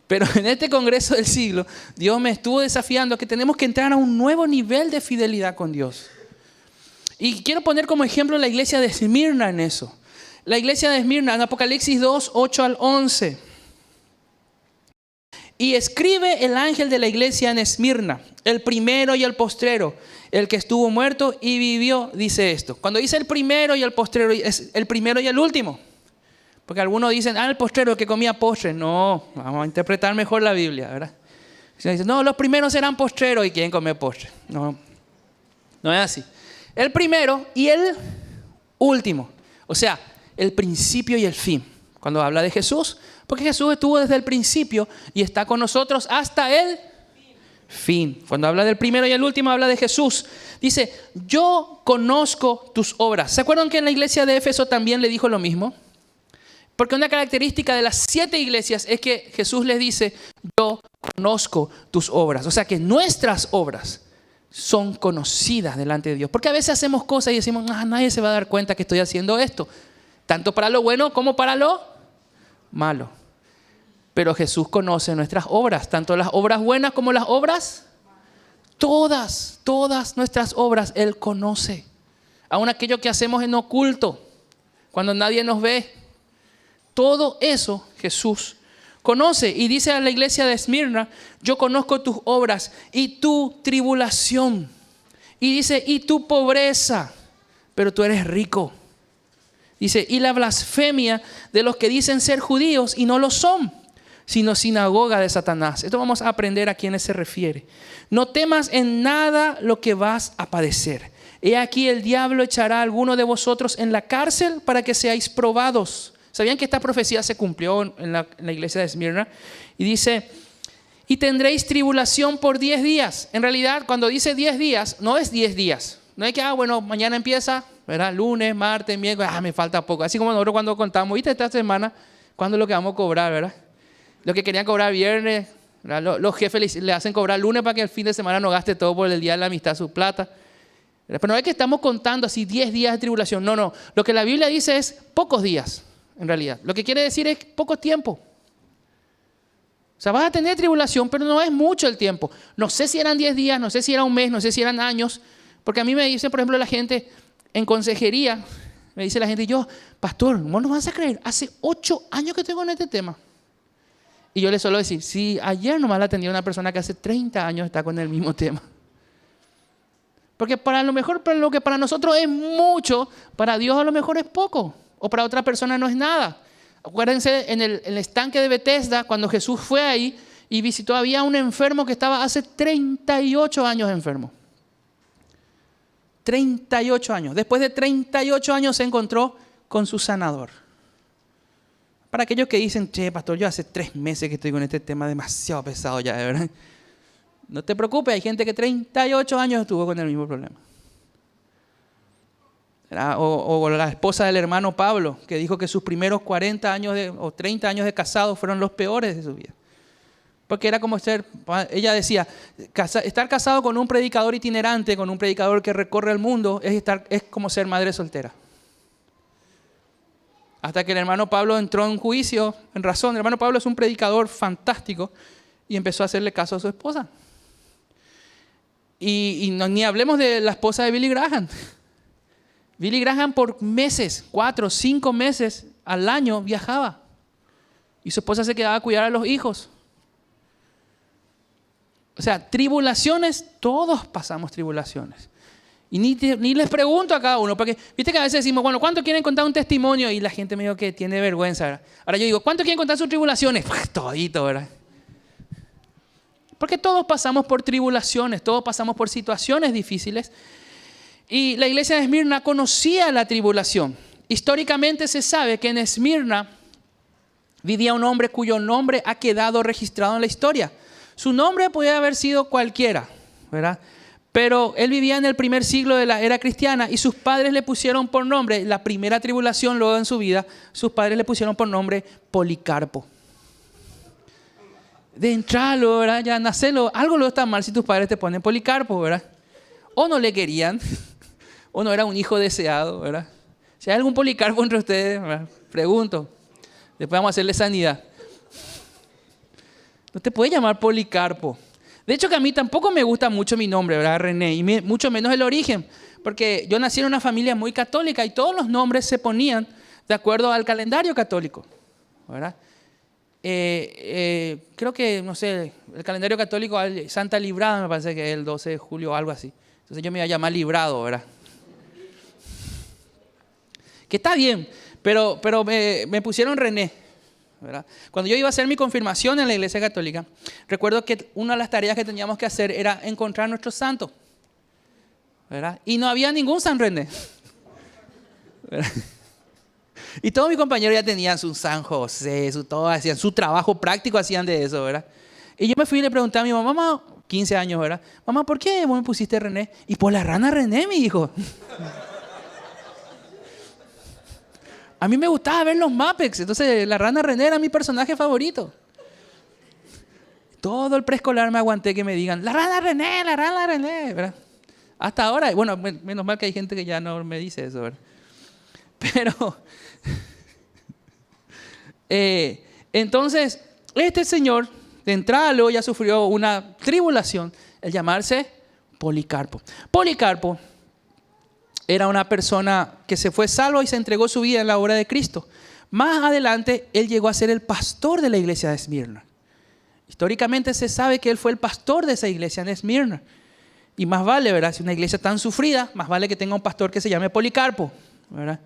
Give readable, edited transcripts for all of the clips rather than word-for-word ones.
Pero en este Congreso del Siglo, Dios me estuvo desafiando a que tenemos que entrar a un nuevo nivel de fidelidad con Dios. Y quiero poner como ejemplo la iglesia de Esmirna en eso. La iglesia de Esmirna, en Apocalipsis 2, 8 al 11. Y escribe el ángel de la iglesia en Esmirna, el primero y el postrero, el que estuvo muerto y vivió, dice esto. Cuando dice el primero y el postrero, es el primero y el último. Porque algunos dicen, el postrero, el que comía postre. No, vamos a interpretar mejor la Biblia, ¿verdad? Si dicen, no, los primeros serán postreros y quieren comer postre. No, no es así. El primero y el último. O sea, el principio y el fin. Cuando habla de Jesús, porque Jesús estuvo desde el principio y está con nosotros hasta el fin. Cuando habla del primero y el último, habla de Jesús. Dice, yo conozco tus obras. ¿Se acuerdan que en la iglesia de Éfeso también le dijo lo mismo? Porque una característica de las 7 iglesias es que Jesús les dice, yo conozco tus obras. O sea que nuestras obras son conocidas delante de Dios. Porque a veces hacemos cosas y decimos, nadie se va a dar cuenta que estoy haciendo esto. Tanto para lo bueno como para lo malo. Pero Jesús conoce nuestras obras, tanto las obras buenas como las obras. Todas nuestras obras Él conoce. Aun aquello que hacemos en oculto, cuando nadie nos ve. Todo eso Jesús conoce. Y dice a la iglesia de Esmirna, yo conozco tus obras y tu tribulación. Y dice, y tu pobreza, pero tú eres rico. Dice, y la blasfemia de los que dicen ser judíos y no lo son, sino sinagoga de Satanás. Esto vamos a aprender a quiénes se refiere. No temas en nada lo que vas a padecer. He aquí el diablo echará a alguno de vosotros en la cárcel para que seáis probados. ¿Sabían que esta profecía se cumplió en la iglesia de Esmirna? Y dice, y tendréis tribulación por 10 días. En realidad, cuando dice 10 días, no es 10 días. No es que, bueno, mañana empieza, ¿verdad? Lunes, martes, miércoles, me falta poco. Así como nosotros cuando contamos, ¿viste esta semana? ¿Cuándo es lo que vamos a cobrar, verdad? Los que querían cobrar viernes, los jefes le hacen cobrar lunes para que el fin de semana no gaste todo por el día de la amistad su plata. Pero no es que estamos contando así 10 días de tribulación. No. Lo que la Biblia dice es pocos días, en realidad. Lo que quiere decir es poco tiempo. O sea, vas a tener tribulación, pero no es mucho el tiempo. No sé si eran 10 días, no sé si era un mes, no sé si eran años. Porque a mí me dice, por ejemplo, la gente en consejería, me dice la gente, yo, pastor, ¿cómo no vas a creer? Hace 8 años que estoy con este tema. Y yo le suelo decir, sí, ayer nomás la atendí a una persona que hace 30 años está con el mismo tema. Porque para lo mejor, para lo que para nosotros es mucho, para Dios a lo mejor es poco. O para otra persona no es nada. Acuérdense en el estanque de Bethesda, cuando Jesús fue ahí y visitó, había un enfermo que estaba hace 38 años enfermo. 38 años. Después de 38 años se encontró con su sanador. Para aquellos que dicen, che, pastor, yo hace 3 meses que estoy con este tema demasiado pesado ya, ¿verdad? No te preocupes, hay gente que 38 años estuvo con el mismo problema. O la esposa del hermano Pablo, que dijo que sus primeros 40 años o 30 años de casado fueron los peores de su vida. Porque era como ella decía, estar casado con un predicador itinerante, con un predicador que recorre el mundo, es como ser madre soltera. Hasta que el hermano Pablo entró en juicio, en razón. El hermano Pablo es un predicador fantástico y empezó a hacerle caso a su esposa. Y ni hablemos de la esposa de Billy Graham. Billy Graham por meses, 4, 5 meses al año viajaba. Y su esposa se quedaba a cuidar a los hijos. O sea, tribulaciones, todos pasamos tribulaciones. Y ni les pregunto a cada uno, porque viste que a veces decimos, bueno, ¿cuánto quieren contar un testimonio? Y la gente me dijo que tiene vergüenza, ¿verdad? Ahora yo digo, ¿cuánto quieren contar sus tribulaciones? Pues todito, ¿verdad? Porque todos pasamos por tribulaciones, todos pasamos por situaciones difíciles. Y la iglesia de Esmirna conocía la tribulación. Históricamente se sabe que en Esmirna vivía un hombre cuyo nombre ha quedado registrado en la historia. Su nombre podía haber sido cualquiera, ¿verdad? Pero él vivía en el primer siglo de la era cristiana y sus padres le pusieron por nombre, la primera tribulación luego en su vida, sus padres le pusieron por nombre Policarpo. De entrarlo, ¿verdad? Ya nacerlo, algo lo está mal si tus padres te ponen Policarpo, ¿verdad? O no le querían, o no era un hijo deseado, ¿verdad? Si hay algún Policarpo entre ustedes, ¿verdad? Pregunto. Después vamos a hacerle sanidad. No te puedes llamar Policarpo. De hecho que a mí tampoco me gusta mucho mi nombre, ¿verdad? René, y mucho menos el origen. Porque yo nací en una familia muy católica y todos los nombres se ponían de acuerdo al calendario católico, ¿verdad? Creo que, no sé, el calendario católico, Santa Librada me parece que es el 12 de julio o algo así. Entonces yo me iba a llamar Librado, ¿verdad? Que está bien, pero me pusieron René, ¿verdad? Cuando yo iba a hacer mi confirmación en la iglesia católica, recuerdo que una de las tareas que teníamos que hacer era encontrar nuestro santo, ¿verdad? Y no había ningún San René, ¿verdad? Y todos mis compañeros ya tenían su San José, todo, hacían su trabajo práctico, hacían de eso, ¿verdad? Y yo me fui y le pregunté a mi mamá, 15 años, ¿verdad? Mamá, ¿por qué vos me pusiste René? Y por la rana René, mi hijo. A mí me gustaba ver los Muppets, entonces la rana René era mi personaje favorito. Todo el preescolar me aguanté que me digan, la rana René, ¿verdad? Hasta ahora, bueno, menos mal que hay gente que ya no me dice eso, ¿verdad? Pero, entonces, este señor, de entrada luego ya sufrió una tribulación, el llamarse Policarpo. Policarpo era una persona que se fue salvo y se entregó su vida en la obra de Cristo. Más adelante, él llegó a ser el pastor de la iglesia de Esmirna. Históricamente se sabe que él fue el pastor de esa iglesia en Esmirna. Y más vale, ¿verdad? Si una iglesia tan sufrida, más vale que tenga un pastor que se llame Policarpo, ¿verdad?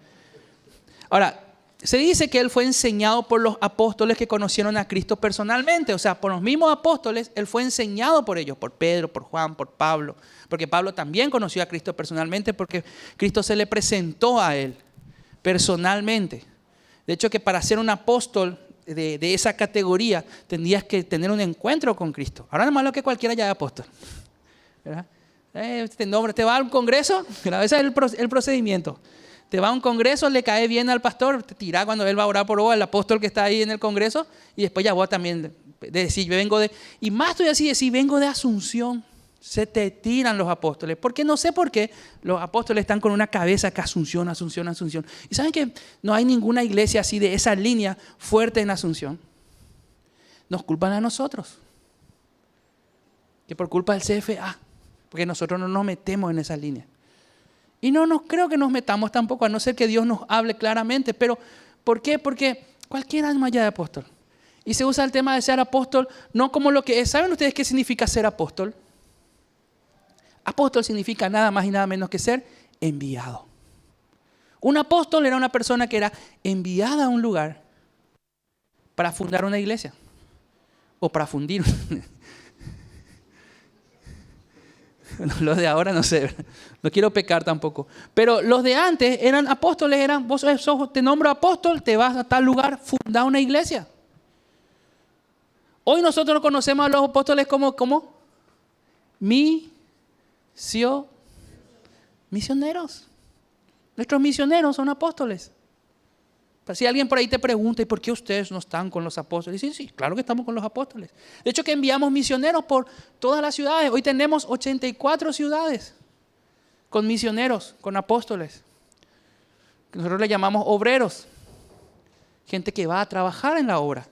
Ahora, se dice que él fue enseñado por los apóstoles que conocieron a Cristo personalmente. O sea, por los mismos apóstoles, él fue enseñado por ellos, por Pedro, por Juan, por Pablo. Porque Pablo también conoció a Cristo personalmente porque Cristo se le presentó a él personalmente. De hecho, que para ser un apóstol de esa categoría, tendrías que tener un encuentro con Cristo. Ahora no es malo que cualquiera ya es apóstol, ¿verdad? Te va a un congreso, ¿verdad? Ese es el procedimiento. Te va a un congreso, le cae bien al pastor, te tira cuando él va a orar por vos, al apóstol que está ahí en el congreso, y después ya vos también decís, yo vengo de... Y más tú decís, vengo de Asunción. Se te tiran los apóstoles, porque no sé por qué los apóstoles están con una cabeza que Asunción. Y saben que no hay ninguna iglesia así de esa línea fuerte en Asunción. Nos culpan a nosotros, que por culpa del CFA, porque nosotros no nos metemos en esa línea. Y no creo que nos metamos tampoco, a no ser que Dios nos hable claramente. Pero, ¿por qué? Porque cualquiera es más allá de apóstol. Y se usa el tema de ser apóstol no como lo que es. ¿Saben ustedes qué significa ser apóstol? Apóstol significa nada más y nada menos que ser enviado. Un apóstol era una persona que era enviada a un lugar para fundar una iglesia o para fundir. Los de ahora no sé, no quiero pecar tampoco. Pero los de antes eran apóstoles, vos te nombro apóstol, te vas a tal lugar, fundar una iglesia. Hoy nosotros conocemos a los apóstoles como misioneros. Nuestros misioneros son apóstoles. Pero si alguien por ahí te pregunta, ¿y por qué ustedes no están con los apóstoles? Sí, claro que estamos con los apóstoles. De hecho, que enviamos misioneros por todas las ciudades. Hoy tenemos 84 ciudades con misioneros, con apóstoles. Nosotros le llamamos obreros. Gente que va a trabajar en la obra.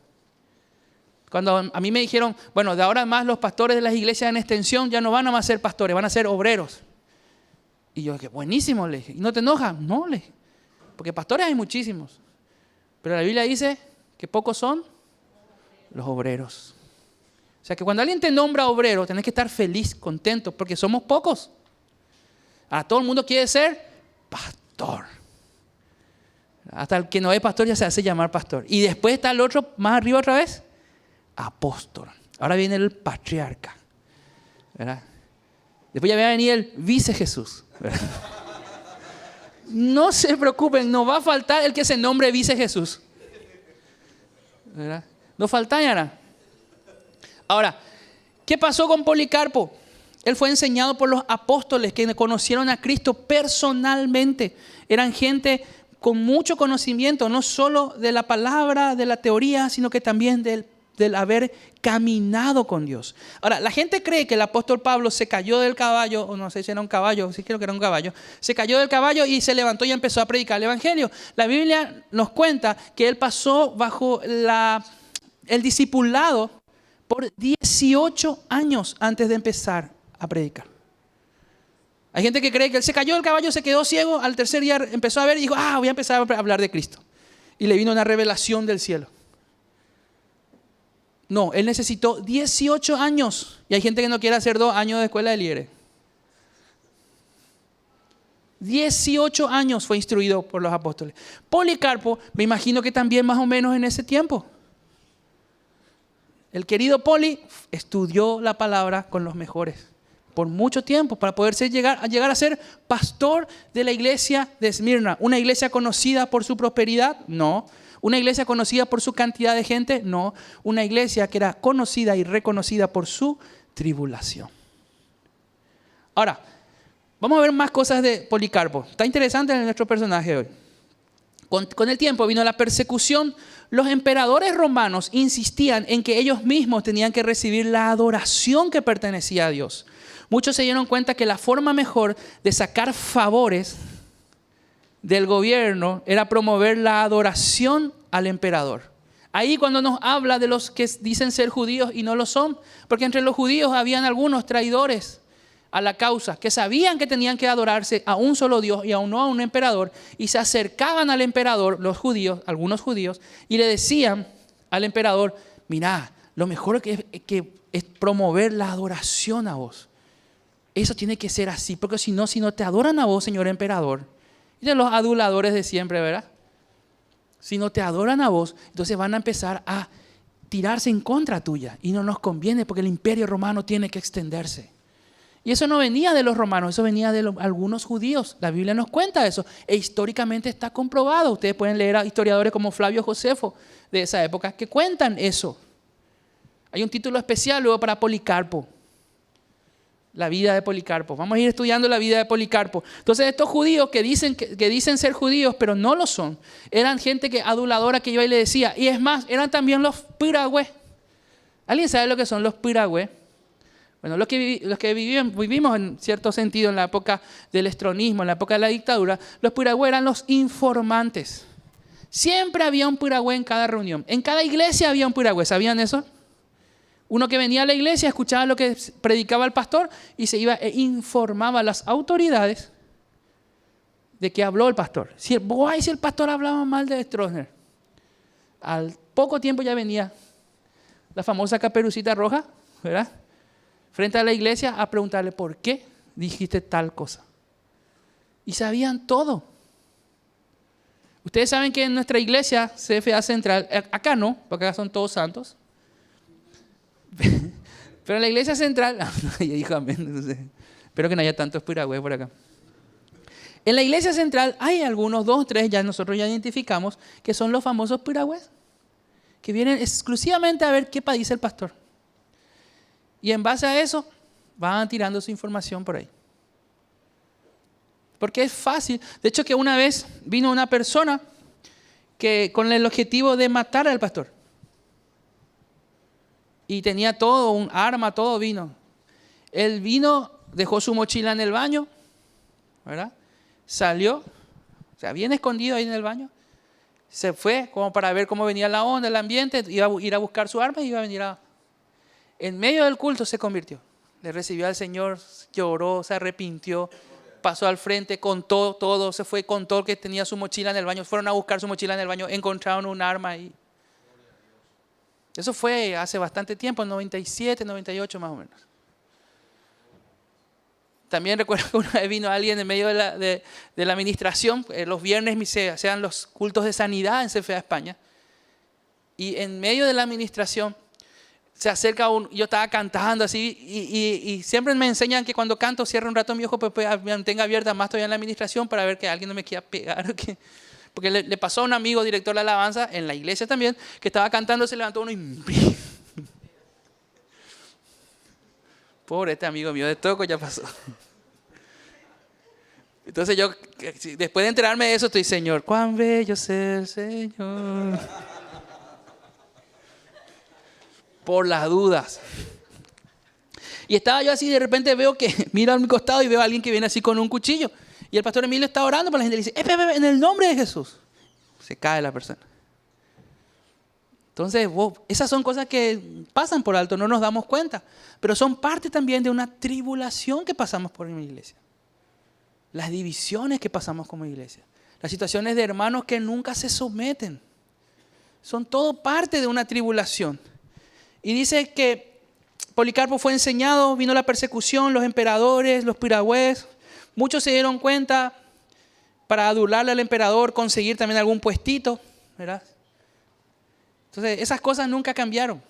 Cuando a mí me dijeron, bueno, de ahora en más los pastores de las iglesias en extensión ya no van a más ser pastores, van a ser obreros. Y yo dije, buenísimo, le dije. ¿Y no te enojas? No, le dije. Porque pastores hay muchísimos. Pero la Biblia dice que pocos son los obreros. O sea que cuando alguien te nombra obrero, tenés que estar feliz, contento, porque somos pocos. Ahora todo el mundo quiere ser pastor. Hasta el que no es pastor ya se hace llamar pastor. Y después está el otro más arriba otra vez, apóstol. Ahora viene el patriarca, ¿verdad? Después ya va a venir el vice Jesús, ¿verdad? No se preocupen, no va a faltar el que se nombre vice Jesús, ¿verdad? No faltará. Ahora, ¿qué pasó con Policarpo? Él fue enseñado por los apóstoles que conocieron a Cristo personalmente. Eran gente con mucho conocimiento, no solo de la palabra, de la teoría, sino que también del haber caminado con Dios. Ahora, la gente cree que el apóstol Pablo se cayó del caballo, o no sé si era un caballo, sí creo que era un caballo, se cayó del caballo y se levantó y empezó a predicar el evangelio. La Biblia nos cuenta que él pasó bajo el discipulado por 18 años antes de empezar a predicar. Hay gente que cree que él se cayó del caballo, se quedó ciego, al tercer día empezó a ver y dijo, voy a empezar a hablar de Cristo. Y le vino una revelación del cielo. No, él necesitó 18 años. Y hay gente que no quiere hacer 2 años de escuela de líderes. 18 años fue instruido por los apóstoles. Policarpo, me imagino que también más o menos en ese tiempo. El querido Poli estudió la palabra con los mejores por mucho tiempo para poder llegar a ser pastor de la iglesia de Esmirna. ¿Una iglesia conocida por su prosperidad? No. ¿Una iglesia conocida por su cantidad de gente? No. Una iglesia que era conocida y reconocida por su tribulación. Ahora, vamos a ver más cosas de Policarpo. Está interesante en nuestro personaje hoy. Con el tiempo vino la persecución. Los emperadores romanos insistían en que ellos mismos tenían que recibir la adoración que pertenecía a Dios. Muchos se dieron cuenta que la forma mejor de sacar favores del gobierno era promover la adoración al emperador. Ahí cuando nos habla de los que dicen ser judíos y no lo son, porque entre los judíos habían algunos traidores a la causa, que sabían que tenían que adorarse a un solo Dios y aún no a un emperador, y se acercaban al emperador, los judíos, algunos judíos, y le decían al emperador, mirá, lo mejor que es promover la adoración a vos. Eso tiene que ser así, porque si no te adoran a vos, señor emperador, y de los aduladores de siempre, ¿verdad? Si no te adoran a vos, entonces van a empezar a tirarse en contra tuya, y no nos conviene porque el imperio romano tiene que extenderse. Y eso no venía de los romanos, eso venía de algunos judíos. La Biblia nos cuenta eso e históricamente está comprobado. Ustedes pueden leer a historiadores como Flavio Josefo de esa época que cuentan eso. Hay un título especial luego para Policarpo, la vida de Policarpo. Vamos a ir estudiando la vida de Policarpo. Entonces estos judíos que dicen ser judíos pero no lo son, eran gente aduladora que iba y le decía. Y es más, eran también los piragües. ¿Alguien sabe lo que son los piragües? Bueno, los que vivimos en cierto sentido en la época del estronismo, en la época de la dictadura, los piragües eran los informantes. Siempre había un piragüe en cada reunión. En cada iglesia había un piragüe, ¿sabían eso? Uno que venía a la iglesia, escuchaba lo que predicaba el pastor y se iba e informaba a las autoridades de qué habló el pastor. Si el pastor hablaba mal de Stroessner, al poco tiempo ya venía la famosa Caperucita Roja, ¿verdad? Frente a la iglesia a preguntarle por qué dijiste tal cosa. Y sabían todo. Ustedes saben que en nuestra iglesia, CFA Central, acá no, porque acá son todos santos. Pero en la iglesia central, ella dijo amén, entonces, espero que no haya tantos piragües por acá. En la iglesia central hay algunos, 2 o 3, nosotros ya identificamos, que son los famosos piragües, que vienen exclusivamente a ver qué dice el pastor. Y en base a eso, van tirando su información por ahí. Porque es fácil. De hecho, que una vez vino una persona que con el objetivo de matar al pastor. Y tenía todo, un arma, todo vino. Él vino, dejó su mochila en el baño, ¿verdad? Salió, o sea, bien escondido ahí en el baño. Se fue como para ver cómo venía la onda, el ambiente, iba a ir a buscar su arma y iba a venir a... En medio del culto se convirtió. Le recibió al Señor, lloró, se arrepintió, pasó al frente, contó todo, se fue, contó que tenía su mochila en el baño. Fueron a buscar su mochila en el baño, encontraron un arma ahí. Eso fue hace bastante tiempo, en 97, 98 más o menos. También recuerdo que una vez vino alguien en medio de la administración, los viernes se hacían los cultos de sanidad en CFA España. Y en medio de la administración se acerca yo estaba cantando así y siempre me enseñan que cuando canto cierro un rato mi ojo, pues mantenga abierta más todavía en la administración para ver que alguien no me quiera pegar. Porque le pasó a un amigo director de alabanza en la iglesia también, que estaba cantando, se levantó uno y... Pobre este amigo mío de Toco, ya pasó. Entonces yo, después de enterarme de eso, estoy, Señor, cuán bello es el Señor. Por las dudas. Y estaba yo así, de repente veo que miro a mi costado y veo a alguien que viene así con un cuchillo. Y el pastor Emilio está orando, pero la gente le dice, en el nombre de Jesús. Se cae la persona. Entonces, esas son cosas que pasan por alto, no nos damos cuenta, pero son parte también de una tribulación que pasamos por una iglesia. Las divisiones que pasamos como iglesia, las situaciones de hermanos que nunca se someten, son todo parte de una tribulación. Y dice que Policarpo fue enseñado, vino la persecución, los emperadores, los piragües, muchos se dieron cuenta para adularle al emperador, conseguir también algún puestito, ¿verdad? Entonces, esas cosas nunca cambiaron.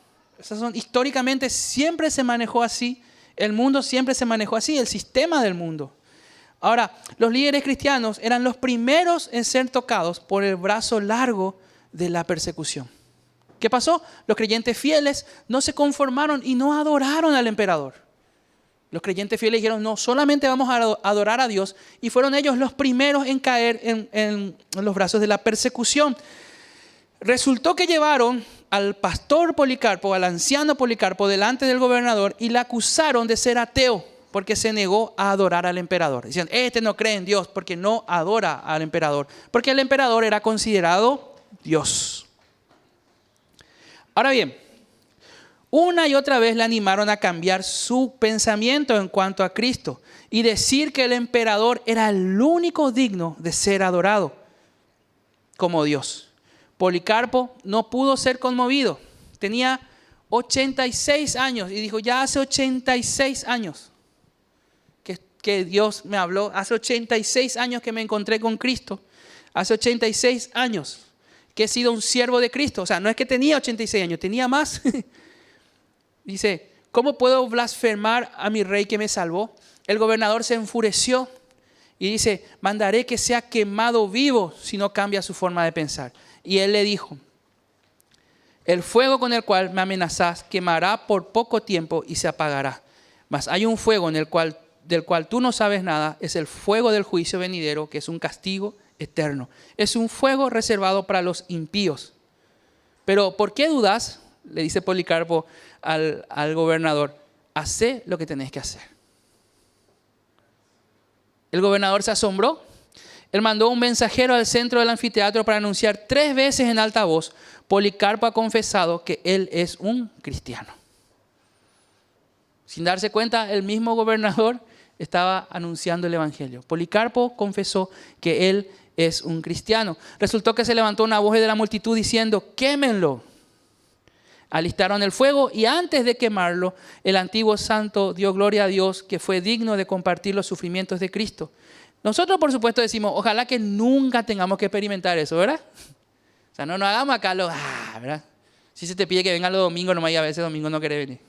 Históricamente siempre se manejó así. El mundo siempre se manejó así, el sistema del mundo. Ahora, los líderes cristianos eran los primeros en ser tocados por el brazo largo de la persecución. ¿Qué pasó? Los creyentes fieles no se conformaron y no adoraron al emperador. Los creyentes fieles dijeron, no, solamente vamos a adorar a Dios. Y fueron ellos los primeros en caer en los brazos de la persecución. Resultó que llevaron al pastor Policarpo, al anciano Policarpo, delante del gobernador y le acusaron de ser ateo porque se negó a adorar al emperador. Decían, este no cree en Dios porque no adora al emperador, porque el emperador era considerado Dios. Ahora bien, una y otra vez le animaron a cambiar su pensamiento en cuanto a Cristo y decir que el emperador era el único digno de ser adorado como Dios. Policarpo no pudo ser conmovido. Tenía 86 años y dijo, ya hace 86 años que Dios me habló. Hace 86 años que me encontré con Cristo. Hace 86 años que he sido un siervo de Cristo. O sea, no es que tenía 86 años, tenía más. Dice, ¿cómo puedo blasfemar a mi rey que me salvó? El gobernador se enfureció y dice, mandaré que sea quemado vivo si no cambia su forma de pensar. Y él le dijo, el fuego con el cual me amenazás quemará por poco tiempo y se apagará. Mas hay un fuego del cual tú no sabes nada, es el fuego del juicio venidero, que es un castigo eterno. Es un fuego reservado para los impíos. Pero ¿por qué dudas? Le dice Policarpo al gobernador, hacé lo que tenés que hacer. El gobernador se asombró. Él mandó un mensajero al centro del anfiteatro para anunciar 3 veces en alta voz, Policarpo ha confesado que él es un cristiano. Sin darse cuenta, el mismo gobernador estaba anunciando el evangelio. Policarpo confesó que él es un cristiano. Resultó que se levantó una voz de la multitud diciendo, quémenlo. Alistaron el fuego y antes de quemarlo, el antiguo santo dio gloria a Dios que fue digno de compartir los sufrimientos de Cristo. Nosotros, por supuesto, decimos, ojalá que nunca tengamos que experimentar eso, ¿verdad? O sea, no nos hagamos acá ¿verdad? Si se te pide que venga los domingos, nomás y a veces domingo no querés venir.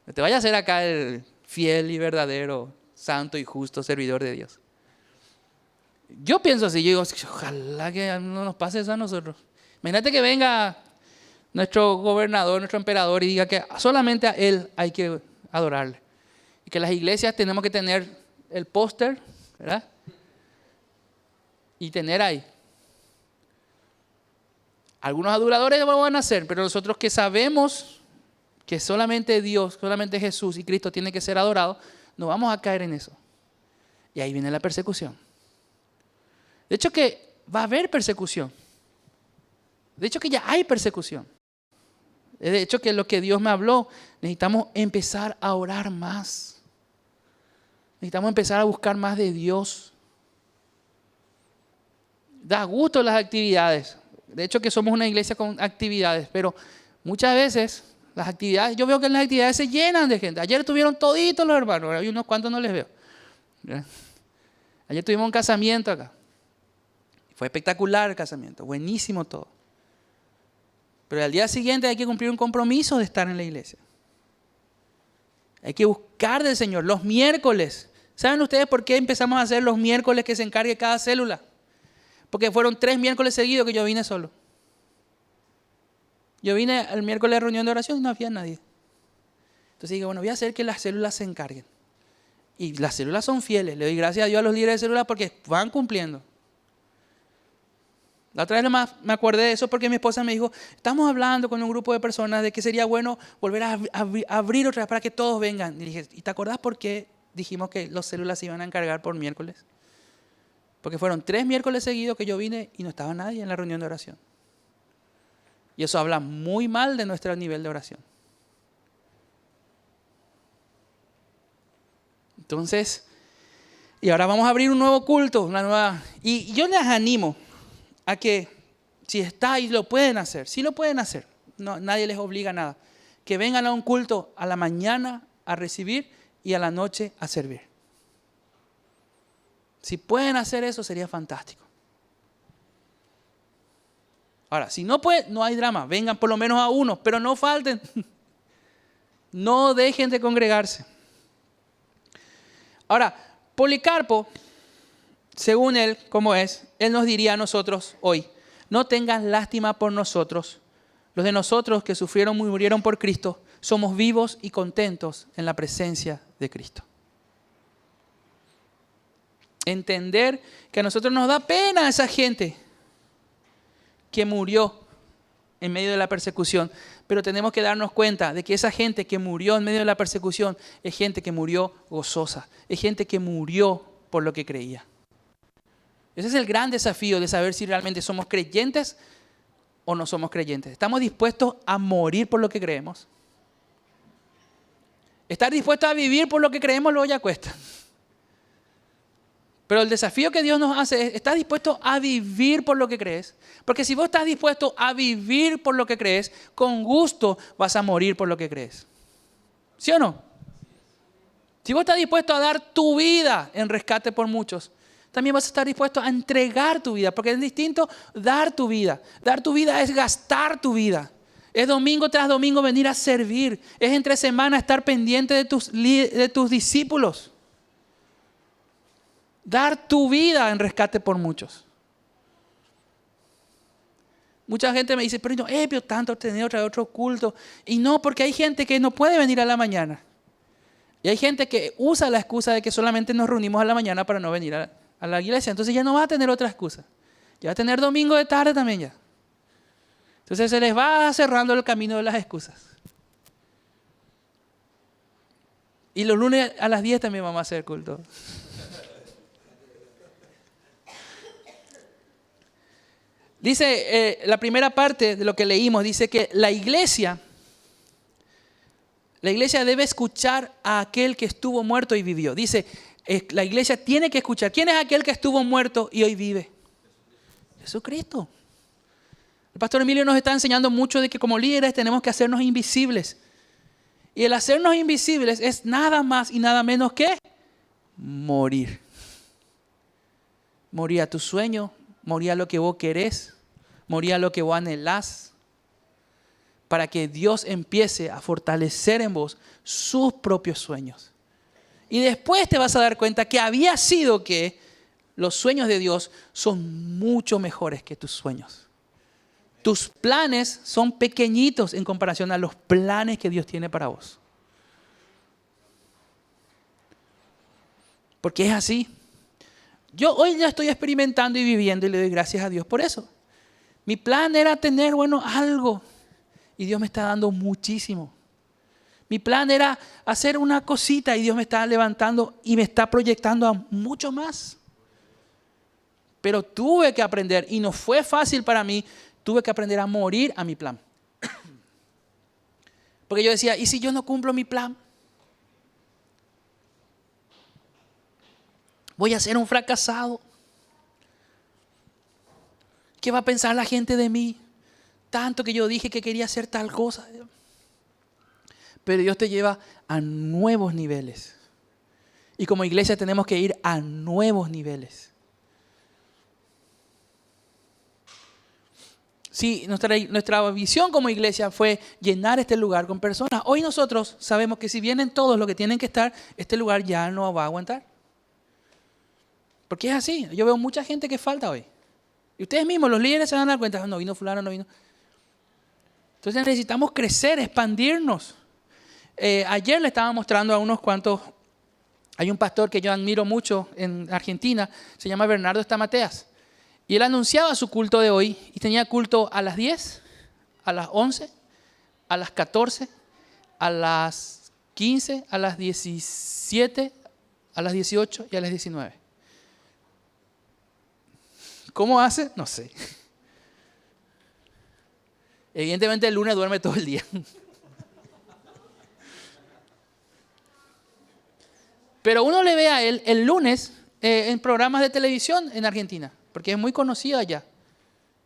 No te vayas a ser acá el fiel y verdadero, santo y justo servidor de Dios. Yo pienso así, yo digo, ojalá que no nos pase eso a nosotros. Imagínate que venga nuestro gobernador, nuestro emperador y diga que solamente a él hay que adorarle. Y que las iglesias tenemos que tener el póster, ¿verdad? Y tener ahí. Algunos adoradores lo van a hacer, pero nosotros que sabemos que solamente Dios, solamente Jesús y Cristo tiene que ser adorado, no vamos a caer en eso. Y ahí viene la persecución. De hecho que va a haber persecución. De hecho que ya hay persecución. De hecho que lo que Dios me habló, necesitamos empezar a orar más. Necesitamos empezar a buscar más de Dios. Da gusto las actividades. De hecho que somos una iglesia con actividades, pero muchas veces las actividades, yo veo que las actividades se llenan de gente. Ayer tuvieron toditos los hermanos, hay unos cuantos no les veo. Ayer tuvimos un casamiento acá. Fue espectacular el casamiento, buenísimo todo. Pero al día siguiente hay que cumplir un compromiso de estar en la iglesia. Hay que buscar del Señor los miércoles. ¿Saben ustedes por qué empezamos a hacer los miércoles que se encargue cada célula? Porque fueron 3 miércoles seguidos que yo vine solo. Yo vine el miércoles de reunión de oración y no había nadie. Entonces dije, bueno, voy a hacer que las células se encarguen. Y las células son fieles. Le doy gracias a Dios a los líderes de células porque van cumpliendo. La otra vez me acordé de eso porque mi esposa me dijo, estamos hablando con un grupo de personas de que sería bueno volver a abrir otra vez para que todos vengan. Y dije, ¿y te acordás por qué dijimos que las células se iban a encargar por miércoles? Porque fueron 3 miércoles seguidos que yo vine y no estaba nadie en la reunión de oración. Y eso habla muy mal de nuestro nivel de oración. Entonces, y ahora vamos a abrir un nuevo culto, una nueva. Y yo les animo a que si estáis, lo pueden hacer. Sí lo pueden hacer. No, nadie les obliga a nada. Que vengan a un culto a la mañana a recibir y a la noche a servir. Si pueden hacer eso, sería fantástico. Ahora, si no pueden, no hay drama. Vengan por lo menos a uno, pero no falten. No dejen de congregarse. Ahora, Policarpo, según él, como es, él nos diría a nosotros hoy: no tengan lástima por nosotros. Los de nosotros que sufrieron y murieron por Cristo, somos vivos y contentos en la presencia de Cristo. Entender que a nosotros nos da pena esa gente que murió en medio de la persecución, pero tenemos que darnos cuenta de que esa gente que murió en medio de la persecución es gente que murió gozosa, es gente que murió por lo que creía. Ese es el gran desafío de saber si realmente somos creyentes o no somos creyentes. ¿Estamos dispuestos a morir por lo que creemos? Estar dispuestos a vivir por lo que creemos luego ya cuesta. Pero el desafío que Dios nos hace es: ¿estás dispuesto a vivir por lo que crees? Porque si vos estás dispuesto a vivir por lo que crees, con gusto vas a morir por lo que crees. ¿Sí o no? Si vos estás dispuesto a dar tu vida en rescate por muchos, también vas a estar dispuesto a entregar tu vida, porque es distinto dar tu vida. Dar tu vida es gastar tu vida. Es domingo tras domingo venir a servir. Es entre semana estar pendiente de tus discípulos. Dar tu vida en rescate por muchos. Mucha gente me dice: pero no, pero tanto tener otro culto. Y no, porque hay gente que no puede venir a la mañana. Y hay gente que usa la excusa de que solamente nos reunimos a la mañana para no venir a la iglesia. Entonces ya no va a tener otra excusa. Ya va a tener domingo de tarde también ya. Entonces se les va cerrando el camino de las excusas. Y los lunes a las 10 también vamos a hacer culto. Dice, la primera parte de lo que leímos, dice que la iglesia debe escuchar a aquel que estuvo muerto y vivió. Dice, la iglesia tiene que escuchar. ¿Quién es aquel que estuvo muerto y hoy vive? Jesucristo. El pastor Emilio nos está enseñando mucho de que como líderes tenemos que hacernos invisibles. Y el hacernos invisibles es nada más y nada menos que morir. Morir a tu sueño, morir a lo que vos querés, morir a lo que vos anhelás, para que Dios empiece a fortalecer en vos sus propios sueños. Y después te vas a dar cuenta que había sido que los sueños de Dios son mucho mejores que tus sueños. Tus planes son pequeñitos en comparación a los planes que Dios tiene para vos. Porque es así. Yo hoy ya estoy experimentando y viviendo y le doy gracias a Dios por eso. Mi plan era tener, algo. Y Dios me está dando muchísimo. Mi plan era hacer una cosita y Dios me está levantando y me está proyectando a mucho más. Pero tuve que aprender, y no fue fácil para mí, tuve que aprender a morir a mi plan. Porque yo decía, ¿y si yo no cumplo mi plan? Voy a ser un fracasado. ¿Qué va a pensar la gente de mí? Tanto que yo dije que quería hacer tal cosa. Pero Dios te lleva a nuevos niveles. Y como iglesia tenemos que ir a nuevos niveles. Sí, nuestra visión como iglesia fue llenar este lugar con personas. Hoy nosotros sabemos que si vienen todos los que tienen que estar, este lugar ya no va a aguantar. Porque es así. Yo veo mucha gente que falta hoy. Y ustedes mismos, los líderes, se van a dar cuenta: no vino fulano, no vino. Entonces necesitamos crecer, expandirnos. Ayer le estaba mostrando a unos cuantos. Hay un pastor que yo admiro mucho en Argentina, se llama Bernardo Estamateas. Y él anunciaba su culto de hoy y tenía culto a las 10, a las 11, a las 14, a las 15, a las 17, a las 18 y a las 19. ¿Cómo hace? No sé. Evidentemente el lunes duerme todo el día. Pero uno le ve a él el lunes en programas de televisión en Argentina, porque es muy conocido allá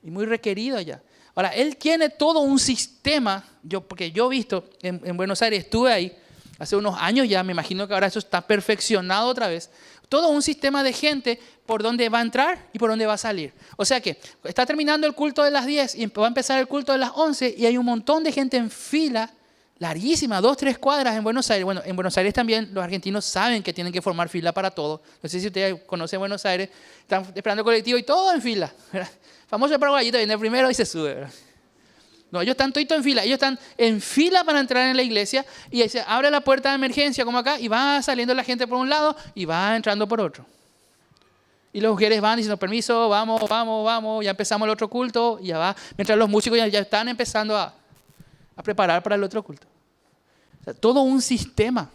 y muy requerido allá. Ahora, él tiene todo un sistema, porque yo he visto en Buenos Aires, estuve ahí hace unos años ya, me imagino que ahora eso está perfeccionado otra vez, todo un sistema de gente por donde va a entrar y por donde va a salir. O sea que está terminando el culto de las 10 y va a empezar el culto de las 11 y hay un montón de gente en fila, larguísima, 2, 3 cuadras en Buenos Aires. Bueno, en Buenos Aires también los argentinos saben que tienen que formar fila para todo. No sé si ustedes conocen Buenos Aires, están esperando el colectivo y todo en fila, ¿verdad? Famoso el paraguayito, viene primero y se sube, ¿verdad? No, ellos están toditos en fila. Ellos están en fila para entrar en la iglesia y se abre la puerta de emergencia como acá y va saliendo la gente por un lado y va entrando por otro. Y las mujeres van diciendo, permiso, vamos, vamos, vamos, ya empezamos el otro culto, y ya va. Mientras los músicos ya están empezando a preparar para el otro culto. O sea, todo un sistema,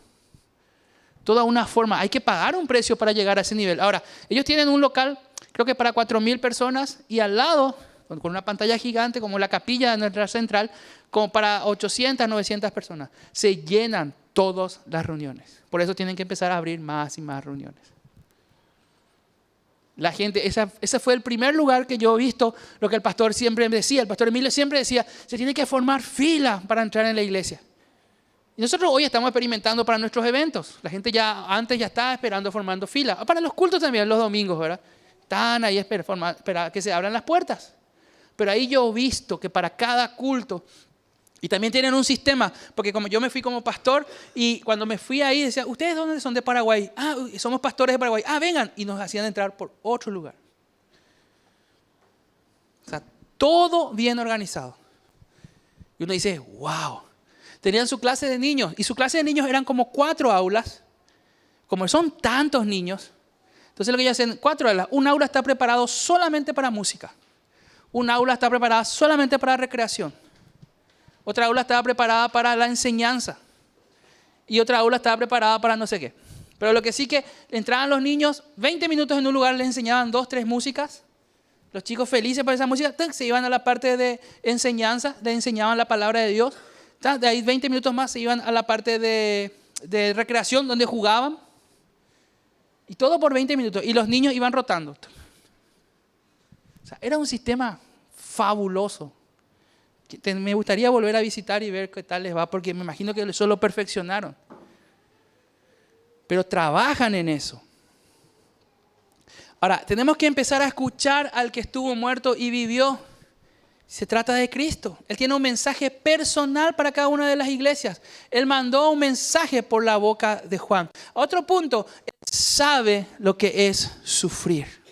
toda una forma. Hay que pagar un precio para llegar a ese nivel. Ahora, ellos tienen un local, creo que para 4.000 personas, y al lado, con una pantalla gigante como la capilla de nuestra central, como para 800, 900 personas. Se llenan todas las reuniones. Por eso tienen que empezar a abrir más y más reuniones. La gente, ese fue el primer lugar que yo he visto, lo que el pastor siempre decía, el pastor Emilio siempre decía, se tiene que formar fila para entrar en la iglesia. Y nosotros hoy estamos experimentando para nuestros eventos. La gente antes ya estaba esperando, formando fila. Para los cultos también, los domingos, ¿verdad? Están ahí esperando que se abran las puertas. Pero ahí yo he visto que para cada culto, y también tienen un sistema, porque como yo me fui como pastor, y cuando me fui ahí decía, ¿ustedes dónde son? De Paraguay. Ah, somos pastores de Paraguay. Ah, vengan. Y nos hacían entrar por otro lugar. O sea, todo bien organizado. Y uno dice, wow. Tenían su clase de niños, y su clase de niños eran como 4 aulas. Como son tantos niños, entonces lo que ellos hacen, 4 aulas. Un aula está preparado solamente para música. Un aula está preparada solamente para recreación. Otra aula estaba preparada para la enseñanza. Y otra aula estaba preparada para no sé qué. Pero lo que sí que entraban los niños, 20 minutos en un lugar, les enseñaban 2, 3 músicas. Los chicos felices por esa música, se iban a la parte de enseñanza, les enseñaban la palabra de Dios. De ahí 20 minutos más se iban a la parte de recreación, donde jugaban. Y todo por 20 minutos. Y los niños iban rotando. O sea, era un sistema fabuloso. Me gustaría volver a visitar y ver qué tal les va, porque me imagino que eso lo perfeccionaron. Pero trabajan en eso. Ahora, tenemos que empezar a escuchar al que estuvo muerto y vivió. Se trata de Cristo. Él tiene un mensaje personal para cada una de las iglesias. Él mandó un mensaje por la boca de Juan. Otro punto, él sabe lo que es sufrir.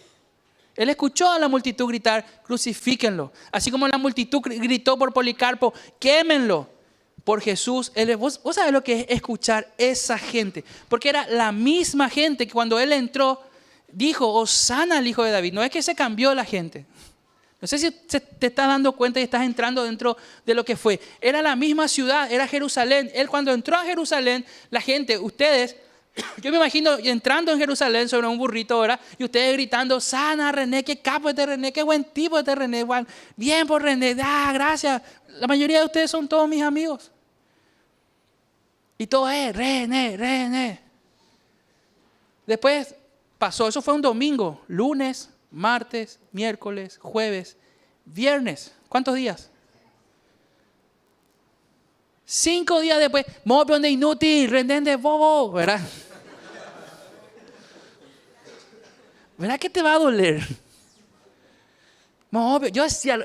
Él escuchó a la multitud gritar, crucifíquenlo. Así como la multitud gritó por Policarpo, quémenlo. Por Jesús, ¿vos sabés lo que es escuchar esa gente? Porque era la misma gente que cuando él entró, dijo, Hosana al Hijo de David. No es que se cambió la gente. No sé si te estás dando cuenta y estás entrando dentro de lo que fue. Era la misma ciudad, era Jerusalén. Él cuando entró a Jerusalén, la gente, ustedes, yo me imagino entrando en Jerusalén sobre un burrito ahora y ustedes gritando, sana René, qué capo este René, qué buen tipo este René, bien por René, gracias. La mayoría de ustedes son todos mis amigos. Y todo es René, René. Después pasó, eso fue un domingo, lunes, martes, miércoles, jueves, viernes. ¿Cuántos días? 5 días después, mopión de inútil, René de bobo, ¿verdad? ¿Verdad que te va a doler? Yo decía,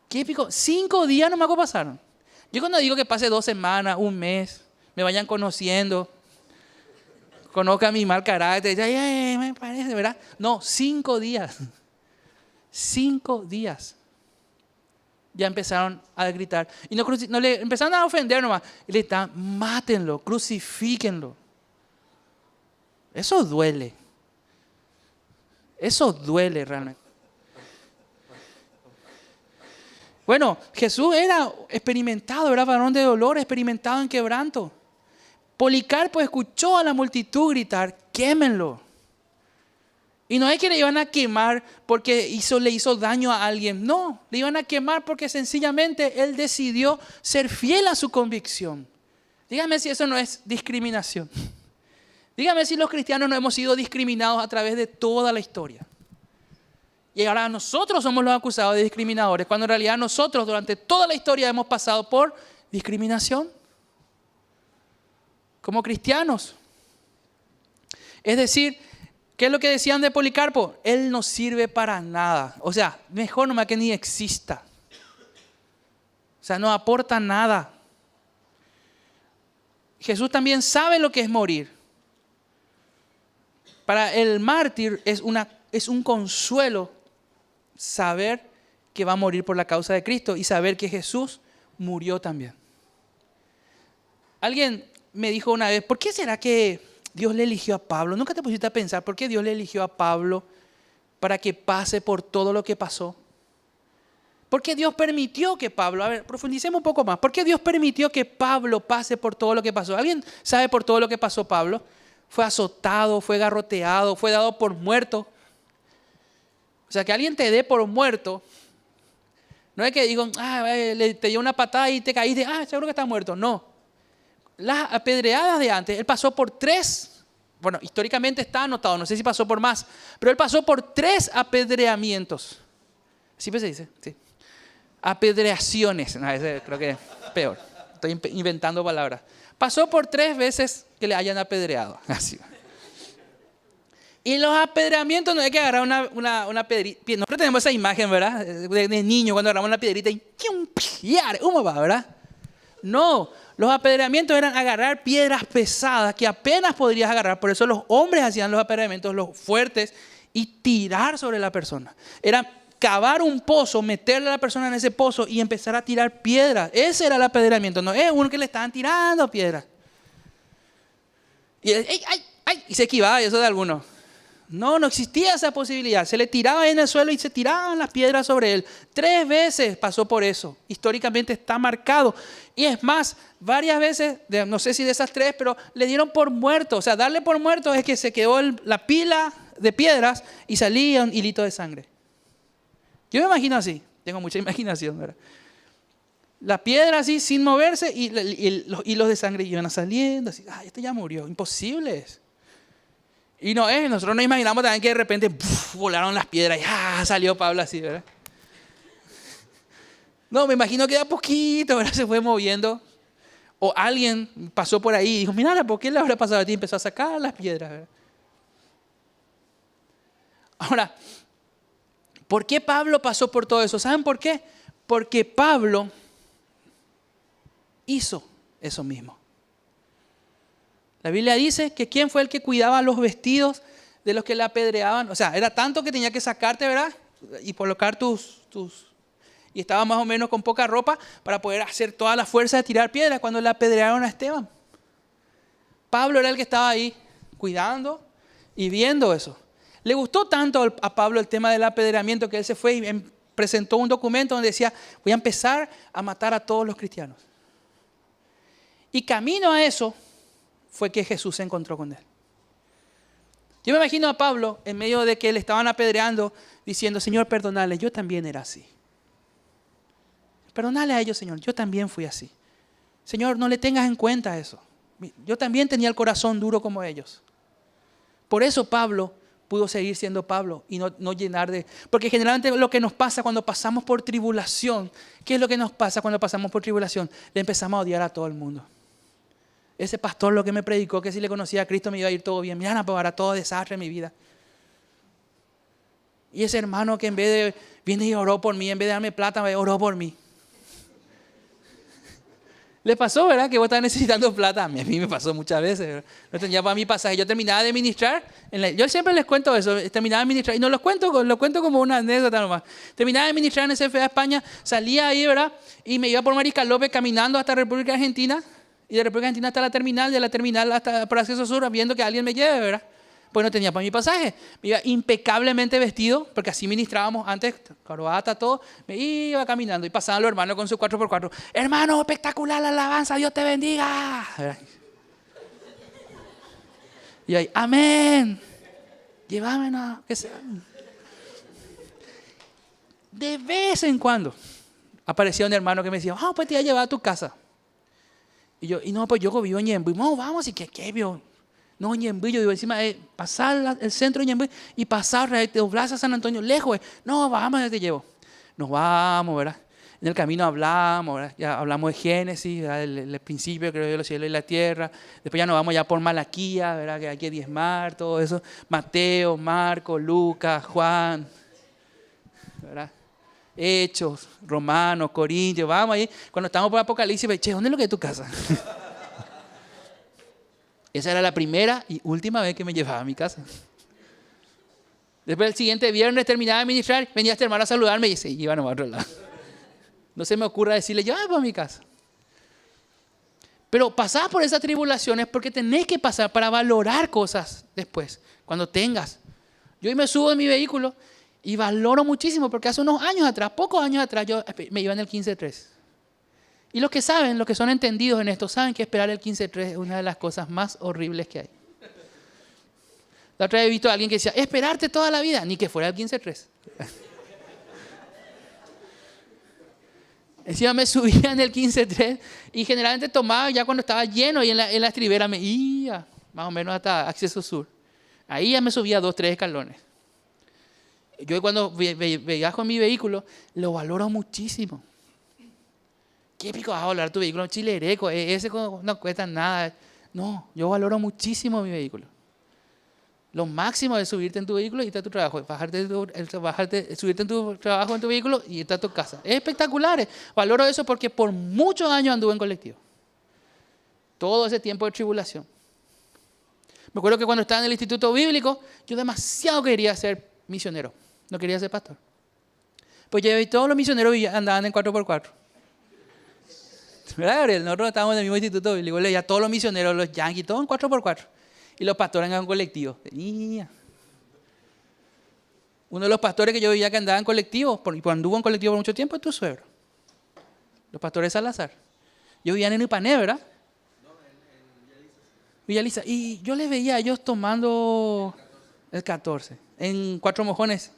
qué épico. 5 días nomás que pasaron. Yo cuando digo que pase 2 semanas, un mes, me vayan conociendo, conozcan mi mal carácter, me parece, ¿verdad? No, 5 días. 5 días. Ya empezaron a gritar. Y no le empezaron a ofender nomás. Y le estaban, mátenlo, crucifíquenlo. Eso duele. Eso duele realmente. Bueno, Jesús era experimentado, era varón de dolor, experimentado en quebranto. Policarpo escuchó a la multitud gritar, quémenlo. Y no es que le iban a quemar porque le hizo daño a alguien. No, le iban a quemar porque sencillamente él decidió ser fiel a su convicción. Dígame si eso no es discriminación. Dígame si los cristianos no hemos sido discriminados a través de toda la historia. Y ahora nosotros somos los acusados de discriminadores, cuando en realidad nosotros durante toda la historia hemos pasado por discriminación como cristianos. Es decir, ¿qué es lo que decían de Policarpo? Él no sirve para nada. O sea, mejor nomás que ni exista. O sea, no aporta nada. Jesús también sabe lo que es morir. Para el mártir es un consuelo saber que va a morir por la causa de Cristo y saber que Jesús murió también. Alguien me dijo una vez, ¿por qué será que Dios le eligió a Pablo? ¿Nunca te pusiste a pensar por qué Dios le eligió a Pablo para que pase por todo lo que pasó? ¿Por qué Dios permitió que Pablo, a ver, profundicemos un poco más, ¿por qué Dios permitió que Pablo pase por todo lo que pasó? ¿Alguien sabe por todo lo que pasó Pablo? Fue azotado, fue garroteado, fue dado por muerto. O sea, que alguien te dé por muerto, no es que digan, te dio una patada y te caíste, seguro que estás muerto. No. Las apedreadas de antes, él pasó por 3, bueno, históricamente está anotado, no sé si pasó por más, pero él pasó por 3 apedreamientos. ¿Sí se dice? Sí. Apedreaciones, no, ese creo que es peor, estoy inventando palabras. Pasó por 3 veces que le hayan apedreado, así. Y los apedreamientos no hay que agarrar una piedrita. Nosotros tenemos esa imagen, ¿verdad? De niño cuando agarramos una piedrita y ¿verdad? No, los apedreamientos eran agarrar piedras pesadas que apenas podrías agarrar. Por eso los hombres hacían los apedreamientos, los fuertes, y tirar sobre la persona. Era cavar un pozo, meterle a la persona en ese pozo y empezar a tirar piedras. Ese era el apedreamiento. No es uno que le estaban tirando piedras. Y se esquivaba eso de algunos. No existía esa posibilidad. Se le tiraba en el suelo y se tiraban las piedras sobre él. 3 veces pasó por eso. Históricamente está marcado. Y es más, varias veces, no sé si de esas 3, pero le dieron por muerto. O sea, darle por muerto es que se quedó la pila de piedras y salía un hilito de sangre. Yo me imagino así. Tengo mucha imaginación, ¿verdad? La piedra así sin moverse y los hilos de sangre iban saliendo. Así, este ya murió. Imposible es. Y no es, nosotros nos imaginamos también que de repente volaron las piedras y salió Pablo así, ¿verdad? No, me imagino que de a poquito, ¿verdad? Se fue moviendo. O alguien pasó por ahí y dijo, mira, ¿por qué le habrá pasado a ti? Y empezó a sacar las piedras, ¿verdad? Ahora, ¿por qué Pablo pasó por todo eso? ¿Saben por qué? Porque Pablo hizo eso mismo. La Biblia dice que quién fue el que cuidaba los vestidos de los que le apedreaban. O sea, era tanto que tenía que sacarte, ¿verdad? Y colocar y estaba más o menos con poca ropa para poder hacer toda la fuerza de tirar piedras cuando le apedrearon a Esteban. Pablo era el que estaba ahí cuidando y viendo eso. Le gustó tanto a Pablo el tema del apedreamiento que él se fue y presentó un documento donde decía, voy a empezar a matar a todos los cristianos. Y camino a eso fue que Jesús se encontró con él. Yo me imagino a Pablo en medio de que le estaban apedreando diciendo, Señor, perdonale, yo también era así. Perdonale a ellos, Señor, yo también fui así. Señor, no le tengas en cuenta eso. Yo también tenía el corazón duro como ellos. Por eso Pablo pudo seguir siendo Pablo y no llenar de... Porque generalmente lo que nos pasa cuando pasamos por tribulación, ¿qué es lo que nos pasa cuando pasamos por tribulación? Le empezamos a odiar a todo el mundo. Ese pastor lo que me predicó, que si le conocía a Cristo me iba a ir todo bien. Mira, pues ahora todo desastre en mi vida. Y ese hermano que en vez de viene y oró por mí, en vez de darme plata, oró por mí. Le pasó, ¿verdad? Que vos estás necesitando plata. A mí me pasó muchas veces, ¿verdad? No tenía para mi pasaje. Yo terminaba de ministrar. Yo siempre les cuento eso. Terminaba de ministrar. Y no lo cuento como una anécdota nomás. Terminaba de ministrar en el CFA España. Salía ahí, ¿verdad? Y me iba por Mariscal López caminando hasta República Argentina. Y de República Argentina hasta la terminal. De la terminal hasta por Acceso Sur, viendo que alguien me lleve, ¿verdad? Pues no tenía para mi pasaje. Me iba impecablemente vestido, porque así ministrábamos antes, corbata, todo. Me iba caminando y pasaban los hermanos con su 4x4. Hermano, espectacular la alabanza, Dios te bendiga. ¿Verdad? Y ahí, amén. Llévame nada, que sea. De vez en cuando aparecía un hermano que me decía, pues te voy a llevar a tu casa. Y yo, no, pues yo vivo en Ñemby. No, vamos, ¿y qué vio? No, Ñemby, yo vivo encima de pasar el centro de Ñemby y pasar, te doblas a San Antonio, lejos. No, vamos, ya te llevo. Nos vamos, ¿verdad? En el camino hablamos, ¿verdad? Ya hablamos de Génesis, ¿verdad? El principio, creo yo, los cielos y la tierra. Después ya nos vamos ya por Malaquía, ¿verdad? Que hay que diezmar, todo eso. Mateo, Marcos, Lucas, Juan, ¿verdad? Hechos, Romanos, Corintios, vamos ahí. Cuando estamos por Apocalipsis, ¿dónde es lo que es tu casa? Esa era la primera y última vez que me llevaba a mi casa. Después el siguiente viernes terminaba de ministrar, venía este hermano a saludarme y se iba a otro lado. No se me ocurra decirle, yo voy para mi casa. Pero pasar por esas tribulaciones porque tenés que pasar para valorar cosas después, cuando tengas. Yo hoy me subo de mi vehículo y valoro muchísimo porque hace unos años atrás, pocos años atrás, yo me iba en el 15.3. Y los que saben, los que son entendidos en esto, saben que esperar el 15.3 es una de las cosas más horribles que hay. La otra vez he visto a alguien que decía, esperarte toda la vida, ni que fuera el 15.3. Encima me subía en el 15.3 y generalmente tomaba ya cuando estaba lleno y en la estribera me iba más o menos hasta Acceso Sur. Ahí ya me subía 2, 3 escalones. Yo cuando viajo en mi vehículo lo valoro muchísimo. ¿Qué pico vas a valorar tu vehículo? Chilereco, ese no cuesta nada. No, yo valoro muchísimo mi vehículo. Lo máximo es subirte en tu vehículo y irte a tu trabajo. Subirte en tu trabajo en tu vehículo y irte a tu casa. Es espectacular. Valoro eso porque por muchos años anduve en colectivo. Todo ese tiempo de tribulación. Me acuerdo que cuando estaba en el instituto bíblico, yo demasiado quería ser misionero. No quería ser pastor. Pues ya todos los misioneros andaban en 4x4. ¿Verdad, Gabriel? Nosotros estábamos en el mismo instituto bíblico. Ya todos los misioneros, los yanquis, todos en 4x4. Y los pastores andaban en colectivo. Uno de los pastores que yo veía que andaba en colectivo, y anduvo en colectivo por mucho tiempo, es tu suegro. Los pastores Salazar. Yo vivía en Ipané, ¿verdad? No, en Villa Elisa. Y yo les veía a ellos tomando el 14, en Cuatro Mojones.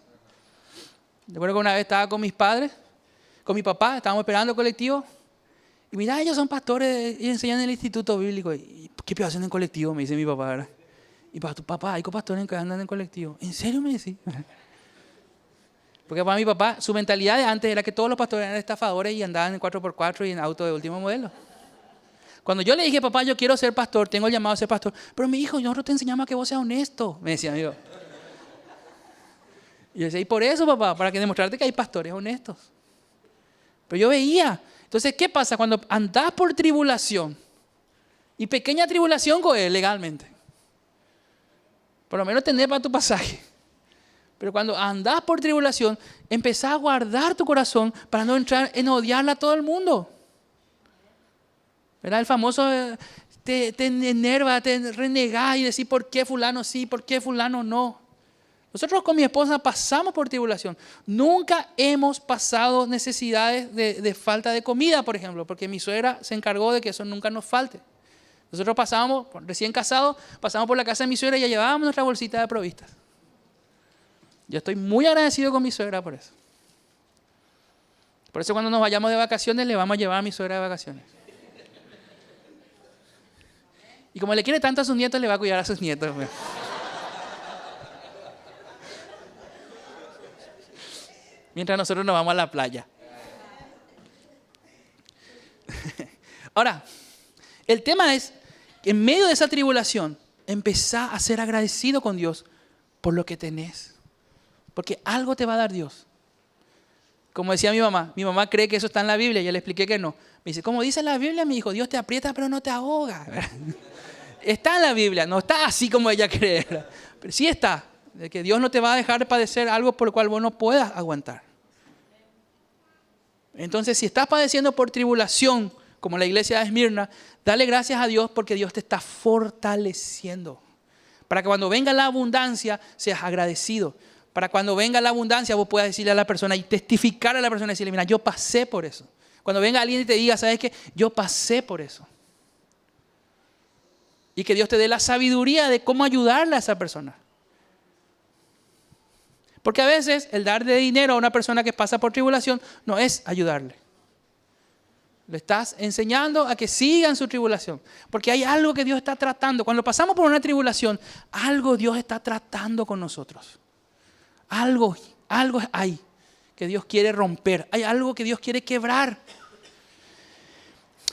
Recuerdo que una vez estaba con mis padres, con mi papá, estábamos esperando el colectivo. Y mira, ellos son pastores y enseñan en el instituto bíblico. ¿Y qué hacen en colectivo? Me dice mi papá, ¿verdad? Y para tu papá, hay pastores que andan en colectivo. ¿En serio? Me dice. Porque para mi papá, su mentalidad de antes era que todos los pastores eran estafadores y andaban en 4x4 y en auto de último modelo. Cuando yo le dije, papá, yo quiero ser pastor, tengo el llamado a ser pastor. Pero mi hijo, nosotros te enseñamos a que vos seas honesto, me decía amigo. Y yo decía, y por eso, papá, para que demostrarte que hay pastores honestos. Pero yo veía. Entonces, ¿qué pasa? Cuando andás por tribulación, y pequeña tribulación coge legalmente, por lo menos tener para tu pasaje. Pero cuando andás por tribulación, empezás a guardar tu corazón para no entrar en odiarla a todo el mundo. ¿Verdad? El famoso te enerva, te renegás y decís por qué fulano sí, por qué fulano no. Nosotros con mi esposa pasamos por tribulación. Nunca hemos pasado necesidades de falta de comida, por ejemplo, porque mi suegra se encargó de que eso nunca nos falte. Nosotros pasábamos, recién casados, pasamos por la casa de mi suegra y ya llevábamos nuestra bolsita de provistas. Yo estoy muy agradecido con mi suegra por eso. Por eso cuando nos vayamos de vacaciones, le vamos a llevar a mi suegra de vacaciones. Y como le quiere tanto a sus nietos, le va a cuidar a sus nietos. Mientras nosotros nos vamos a la playa. Ahora, el tema es, en medio de esa tribulación, empezá a ser agradecido con Dios por lo que tenés. Porque algo te va a dar Dios. Como decía mi mamá cree que eso está en la Biblia, yo le expliqué que no. Me dice, como dice la Biblia, mi hijo, Dios te aprieta pero no te ahoga. Está en la Biblia, no está así como ella cree. Pero sí está, de que Dios no te va a dejar padecer algo por lo cual vos no puedas aguantar. Entonces, si estás padeciendo por tribulación, como la iglesia de Esmirna, dale gracias a Dios porque Dios te está fortaleciendo. Para que cuando venga la abundancia, seas agradecido. Para cuando venga la abundancia, vos puedas decirle a la persona y testificar a la persona y decirle, mira, yo pasé por eso. Cuando venga alguien y te diga, ¿sabes qué? Yo pasé por eso. Y que Dios te dé la sabiduría de cómo ayudarle a esa persona. Porque a veces el dar de dinero a una persona que pasa por tribulación no es ayudarle. Le estás enseñando a que sigan su tribulación. Porque hay algo que Dios está tratando. Cuando pasamos por una tribulación, algo Dios está tratando con nosotros. Algo hay que Dios quiere romper. Hay algo que Dios quiere quebrar.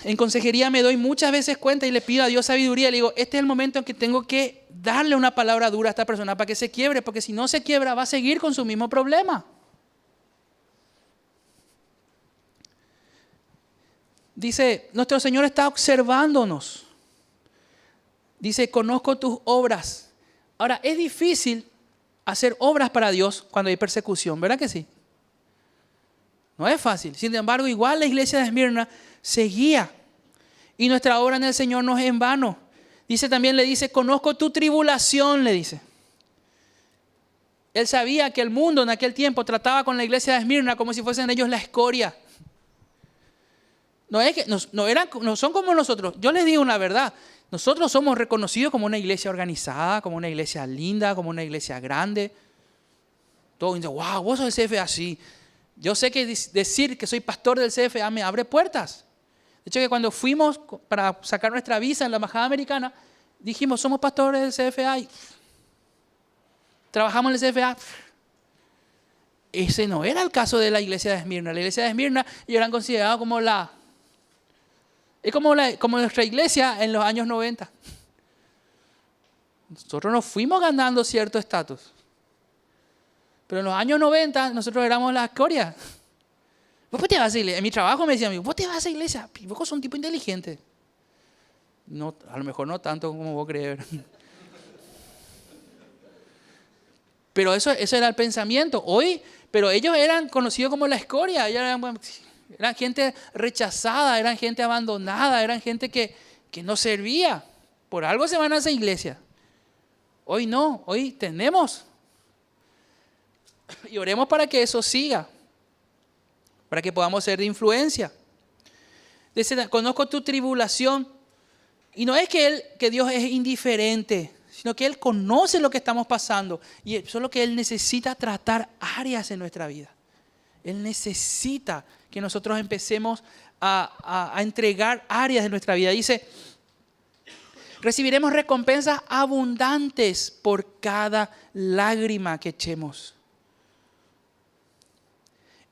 En consejería me doy muchas veces cuenta y le pido a Dios sabiduría. Le digo, este es el momento en que tengo que darle una palabra dura a esta persona para que se quiebre. Porque si no se quiebra, va a seguir con su mismo problema. Dice, nuestro Señor está observándonos. Dice, conozco tus obras. Ahora, es difícil hacer obras para Dios cuando hay persecución, ¿verdad que sí? No es fácil. Sin embargo, igual la iglesia de Esmirna seguía. Y nuestra obra en el Señor no es en vano. Dice también, le dice, conozco tu tribulación, le dice. Él sabía que el mundo en aquel tiempo trataba con la iglesia de Esmirna como si fuesen ellos la escoria. No son como nosotros. Yo les digo una verdad. Nosotros somos reconocidos como una iglesia organizada, como una iglesia linda, como una iglesia grande. Todos dicen, wow, vos sos del CFA, sí. Yo sé que decir que soy pastor del CFA me abre puertas. De hecho, que cuando fuimos para sacar nuestra visa en la embajada americana, dijimos, somos pastores del CFA y trabajamos en el CFA. Ese no era el caso de la iglesia de Esmirna. La iglesia de Esmirna, ellos eran considerados como como nuestra iglesia en los años 90. Nosotros nos fuimos ganando cierto estatus. Pero en los años 90 nosotros éramos la escoria. ¿Vos te vas a iglesia? En mi trabajo me decían, vos te vas a iglesia. Vos sos un tipo inteligente. No, a lo mejor no tanto como vos crees. Pero eso era el pensamiento. Pero ellos eran conocidos como la escoria. Eran gente rechazada, eran gente abandonada, eran gente que no servía. Por algo se van a esa iglesia. Hoy no, hoy tenemos. Y oremos para que eso siga. Para que podamos ser de influencia. Dice, conozco tu tribulación. Y no es que Dios es indiferente, sino que Él conoce lo que estamos pasando. Y solo que Él necesita tratar áreas en nuestra vida. Él necesita que nosotros empecemos a entregar áreas de nuestra vida. Dice, recibiremos recompensas abundantes por cada lágrima que echemos.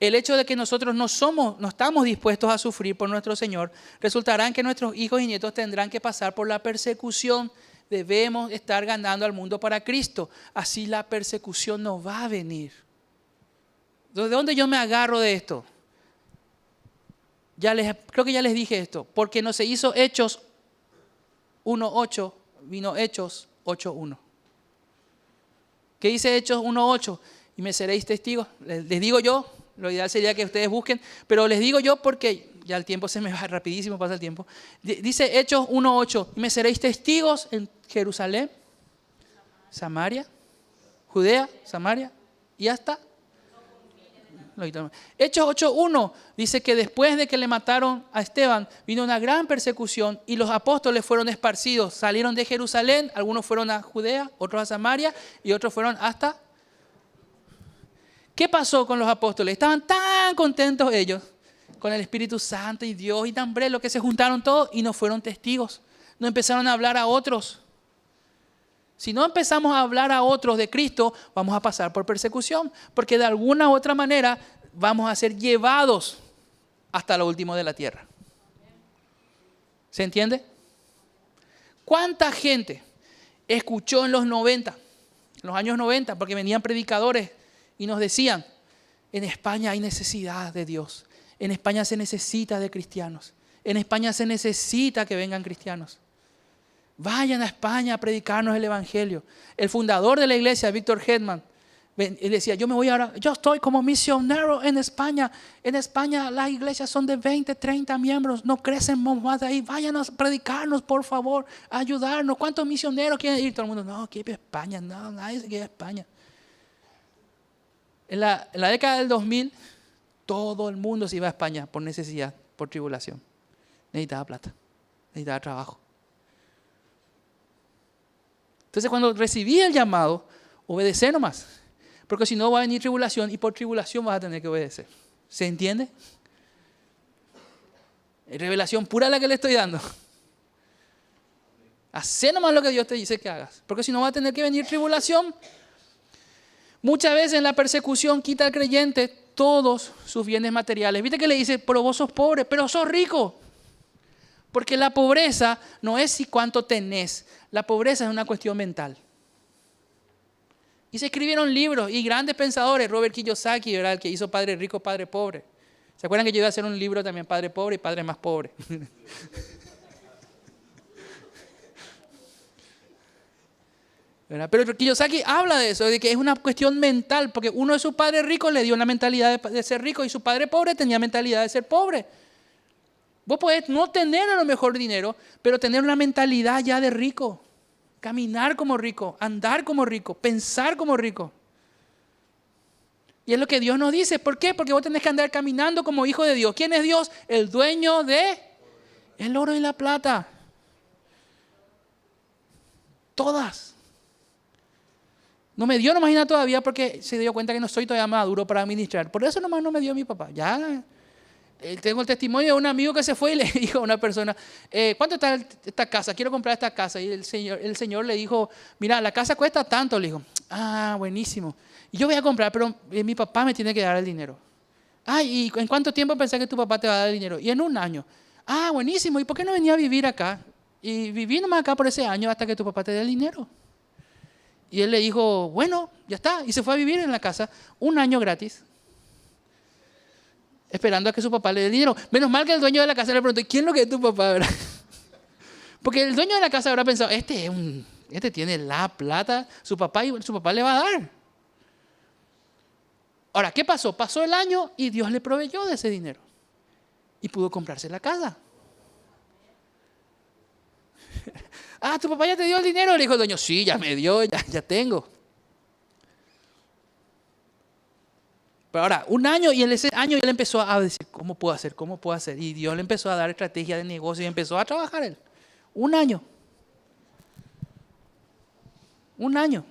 El hecho de que nosotros no estamos dispuestos a sufrir por nuestro Señor, resultará en que nuestros hijos y nietos tendrán que pasar por la persecución. Debemos estar ganando al mundo para Cristo. Así la persecución no va a venir. ¿De dónde yo me agarro de esto? Creo que ya les dije esto. Porque no se hizo Hechos 1:8, vino Hechos 8:1. ¿Qué dice Hechos 1:8? Y me seréis testigos. Les digo yo, lo ideal sería que ustedes busquen, pero les digo yo porque ya el tiempo se me va rapidísimo, pasa el tiempo. Dice Hechos 1:8, y me seréis testigos en Jerusalén, Samaria, Judea, Samaria y hasta... Hechos 8:1 dice que después de que le mataron a Esteban, vino una gran persecución y los apóstoles fueron esparcidos. Salieron de Jerusalén, algunos fueron a Judea, otros a Samaria y otros fueron hasta... ¿Qué pasó con los apóstoles? Estaban tan contentos ellos con el Espíritu Santo y Dios y tan breve, que se juntaron todos y no fueron testigos. No empezaron a hablar a otros. Si no empezamos a hablar a otros de Cristo, vamos a pasar por persecución, porque de alguna u otra manera vamos a ser llevados hasta lo último de la tierra. ¿Se entiende? ¿Cuánta gente escuchó en los años 90, porque venían predicadores y nos decían, en España hay necesidad de Dios, en España se necesita de cristianos, en España se necesita que vengan cristianos? Vayan a España a predicarnos el evangelio. El fundador de la iglesia, Víctor Hedman, él decía, yo estoy como misionero en España. En España las iglesias son de 20, 30 miembros, no crecen más de ahí. Vayan a predicarnos, por favor, a ayudarnos. ¿Cuántos misioneros quieren ir? Todo el mundo, no, quiero ir a España. No, nadie se quiere ir a España. En la década del 2000, todo el mundo se iba a España por necesidad, por tribulación. Necesitaba plata, necesitaba trabajo. Entonces cuando recibí el llamado, obedecé nomás. Porque si no va a venir tribulación y por tribulación vas a tener que obedecer. ¿Se entiende? Es revelación pura la que le estoy dando. Hacé nomás lo que Dios te dice que hagas. Porque si no va a tener que venir tribulación. Muchas veces en la persecución quita al creyente todos sus bienes materiales. ¿Viste que le dice, pero vos sos pobre, pero sos rico? Porque la pobreza no es si cuánto tenés. La pobreza es una cuestión mental. Y se escribieron libros y grandes pensadores. Robert Kiyosaki, ¿verdad? El que hizo Padre Rico, Padre Pobre. ¿Se acuerdan que yo iba a hacer un libro también, Padre Pobre y Padre Más Pobre? ¿Verdad? Pero Kiyosaki habla de eso, de que es una cuestión mental, porque uno de sus padres ricos le dio una mentalidad de ser rico y su padre pobre tenía mentalidad de ser pobre. Vos podés no tener a lo mejor dinero, pero tener una mentalidad ya de rico. Caminar como rico, andar como rico, pensar como rico. Y es lo que Dios nos dice. ¿Por qué? Porque vos tenés que andar caminando como hijo de Dios. ¿Quién es Dios? El dueño de el oro y la plata. Todas. No me dio nomás todavía porque se dio cuenta que no soy todavía maduro para administrar. Por eso nomás no me dio mi papá. Ya tengo el testimonio de un amigo que se fue y le dijo a una persona, ¿cuánto está esta casa? Quiero comprar esta casa. Y el señor le dijo, mira, la casa cuesta tanto. Le dijo, buenísimo. Y yo voy a comprar, pero mi papá me tiene que dar el dinero. ¿Y en cuánto tiempo pensás que tu papá te va a dar el dinero? Y en un año. Buenísimo. ¿Y por qué no venía a vivir acá? Y viví nomás acá por ese año hasta que tu papá te dé el dinero. Y él le dijo, bueno, ya está. Y se fue a vivir en la casa 1 año gratis. Esperando a que su papá le dé el dinero. Menos mal que el dueño de la casa le preguntó, ¿quién es lo que es tu papá? ¿Verdad? Porque el dueño de la casa habrá pensado, este tiene la plata, su papá le va a dar. Ahora, ¿qué pasó? Pasó el año y Dios le proveyó de ese dinero. Y pudo comprarse la casa. ¿Tu papá ya te dio el dinero? Le dijo el dueño, sí, ya me dio, ya tengo. Pero ahora, 1 año, y en ese año él empezó a decir, ¿cómo puedo hacer? ¿Cómo puedo hacer? Y Dios le empezó a dar estrategia de negocio y empezó a trabajar él. 1 año. 1 año.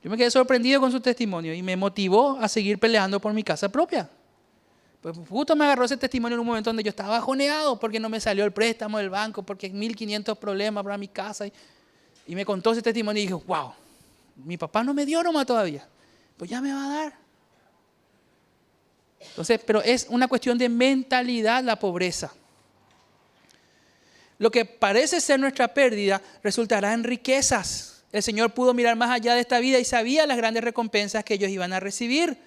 Yo me quedé sorprendido con su testimonio y me motivó a seguir peleando por mi casa propia. Pues justo me agarró ese testimonio en un momento donde yo estaba bajoneado porque no me salió el préstamo del banco, porque 1.500 problemas para mi casa. Y me contó ese testimonio y dije, wow, mi papá no me dio nomás todavía, pues ya me va a dar. Entonces, pero es una cuestión de mentalidad la pobreza. Lo que parece ser nuestra pérdida resultará en riquezas. El Señor pudo mirar más allá de esta vida y sabía las grandes recompensas que ellos iban a recibir.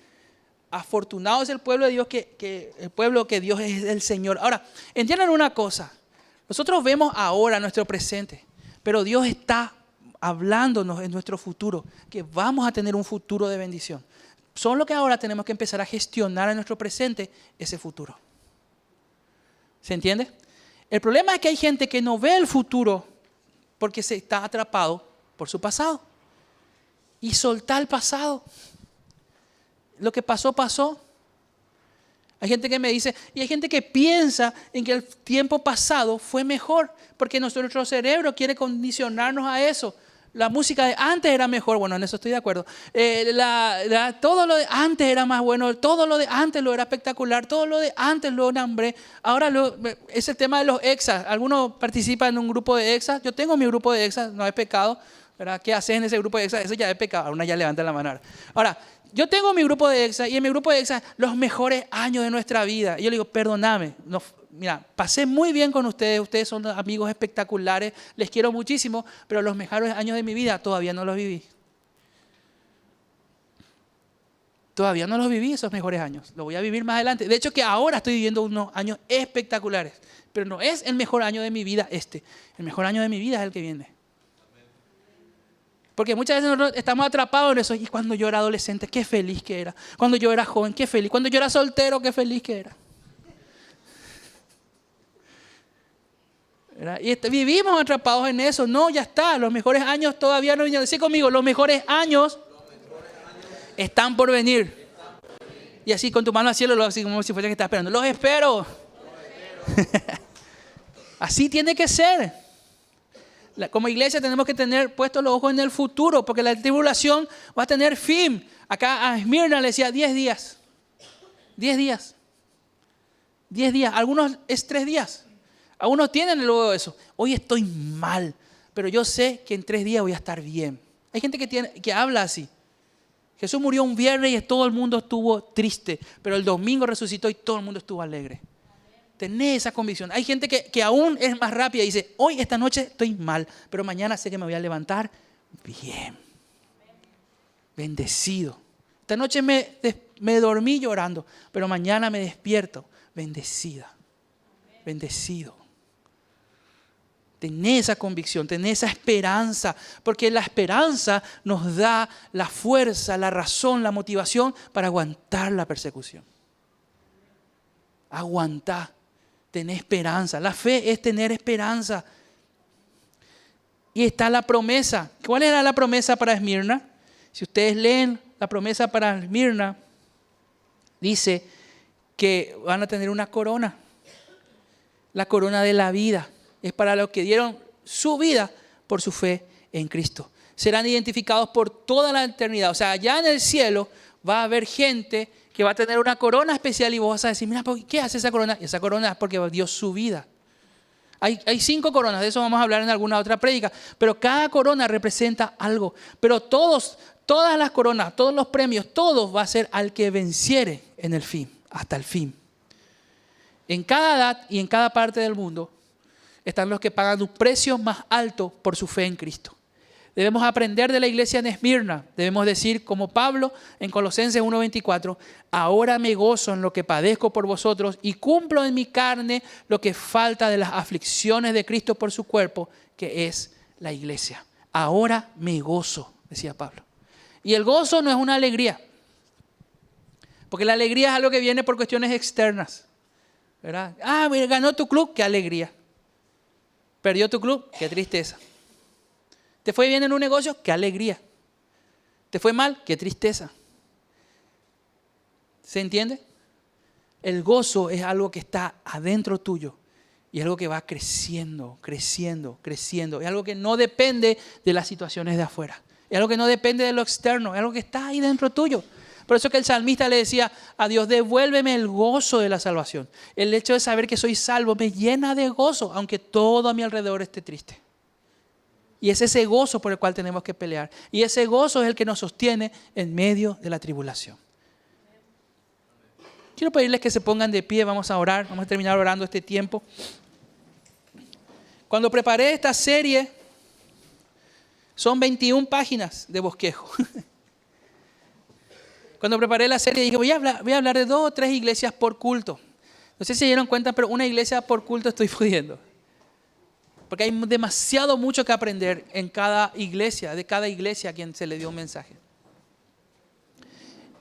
Afortunado es el pueblo de Dios, el pueblo que Dios es el Señor. Ahora, entiendan una cosa. Nosotros vemos ahora nuestro presente, pero Dios está hablándonos en nuestro futuro, que vamos a tener un futuro de bendición. Solo que ahora tenemos que empezar a gestionar en nuestro presente ese futuro. ¿Se entiende? El problema es que hay gente que no ve el futuro porque se está atrapado por su pasado. Y soltar el pasado. Lo que pasó, pasó. Hay gente que me dice, y hay gente que piensa en que el tiempo pasado fue mejor, porque nuestro cerebro quiere condicionarnos a eso. La música de antes era mejor, bueno, en eso estoy de acuerdo. Todo lo de antes era más bueno, todo lo de antes lo era espectacular, todo lo de antes lo enamoré. Ahora es el tema de los exas. Algunos participan en un grupo de exas. Yo tengo mi grupo de exas, no es pecado, ¿verdad? ¿Qué haces en ese grupo de exas? Eso ya es pecado. Una ya levanta la mano. Ahora, yo tengo mi grupo de exas y en mi grupo de exas los mejores años de nuestra vida. Y yo le digo, perdóname, mira, pasé muy bien con ustedes son amigos espectaculares, les quiero muchísimo, pero los mejores años de mi vida todavía no los viví. Todavía no los viví esos mejores años, los voy a vivir más adelante. De hecho que ahora estoy viviendo unos años espectaculares, pero no es el mejor año de mi vida el mejor año de mi vida es el que viene. Porque muchas veces nosotros estamos atrapados en eso. Y cuando yo era adolescente, qué feliz que era. Cuando yo era joven, qué feliz. Cuando yo era soltero, qué feliz que era. ¿Verdad? Y vivimos atrapados en eso. No, ya está. Los mejores años todavía no vinieron. Decí conmigo, los mejores años están por venir. Y así con tu mano al cielo, así como si fuera que estás esperando. Los espero. Así tiene que ser. Como iglesia tenemos que tener puestos los ojos en el futuro, porque la tribulación va a tener fin. Acá a Esmirna le decía 10 días. 10 días. 10 días. Algunos es 3 días. Algunos tienen luego eso. Hoy estoy mal, pero yo sé que en 3 días voy a estar bien. Hay gente que habla así. Jesús murió un viernes y todo el mundo estuvo triste, pero el domingo resucitó y todo el mundo estuvo alegre. Tenés esa convicción. Hay gente que aún es más rápida y dice, hoy, esta noche estoy mal, pero mañana sé que me voy a levantar bien. Bendecido. Esta noche me dormí llorando, pero mañana me despierto bendecida. Bendecido. Tenés esa convicción, tenés esa esperanza, porque la esperanza nos da la fuerza, la razón, la motivación para aguantar la persecución. Aguantá. Tener esperanza. La fe es tener esperanza. Y está la promesa. ¿Cuál era la promesa para Esmirna? Si ustedes leen la promesa para Esmirna, dice que van a tener una corona. La corona de la vida. Es para los que dieron su vida por su fe en Cristo. Serán identificados por toda la eternidad. O sea, allá en el cielo va a haber gente que va a tener una corona especial y vos vas a decir, mira, ¿qué hace esa corona? Y esa corona es porque dio su vida. Hay 5 coronas, de eso vamos a hablar en alguna otra prédica, pero cada corona representa algo. Pero todas las coronas, todos los premios, todo va a ser al que venciere en el fin, hasta el fin. En cada edad y en cada parte del mundo están los que pagan un precio más alto por su fe en Cristo. Debemos aprender de la iglesia en Esmirna. Debemos decir, como Pablo en Colosenses 1:24, ahora me gozo en lo que padezco por vosotros y cumplo en mi carne lo que falta de las aflicciones de Cristo por su cuerpo, que es la iglesia. Ahora me gozo, decía Pablo. Y el gozo no es una alegría, porque la alegría es algo que viene por cuestiones externas, ¿verdad? Ganó tu club, qué alegría. Perdió tu club, qué tristeza. ¿Te fue bien en un negocio? ¡Qué alegría! ¿Te fue mal? ¡Qué tristeza! ¿Se entiende? El gozo es algo que está adentro tuyo y es algo que va creciendo, creciendo, creciendo. Es algo que no depende de las situaciones de afuera. Es algo que no depende de lo externo. Es algo que está ahí dentro tuyo. Por eso que el salmista le decía a Dios, devuélveme el gozo de la salvación. El hecho de saber que soy salvo me llena de gozo, aunque todo a mi alrededor esté triste. Y es ese gozo por el cual tenemos que pelear. Y ese gozo es el que nos sostiene en medio de la tribulación. Quiero pedirles que se pongan de pie, vamos a orar, vamos a terminar orando este tiempo. Cuando preparé esta serie, son 21 páginas de bosquejo. Cuando preparé la serie dije, voy a hablar de 2 o 3 iglesias por culto. No sé si se dieron cuenta, pero una iglesia por culto estoy pudiendo. Porque hay demasiado mucho que aprender en cada iglesia, de cada iglesia a quien se le dio un mensaje.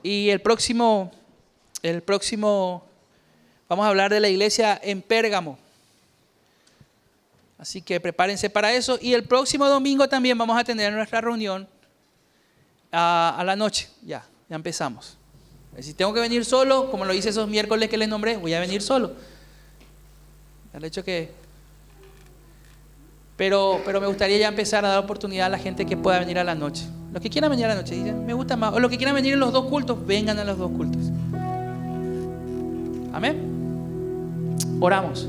Y el próximo vamos a hablar de la iglesia en Pérgamo. Así que prepárense para eso. Y el próximo domingo también vamos a tener nuestra reunión a la noche. Ya empezamos. Si tengo que venir solo, como lo hice esos miércoles que les nombré, voy a venir solo. El hecho que... Pero me gustaría ya empezar a dar oportunidad a la gente que pueda venir a la noche. Los que quieran venir a la noche, dicen, me gusta más. O los que quieran venir en los 2 cultos, vengan a los 2 cultos. Amén. Oramos.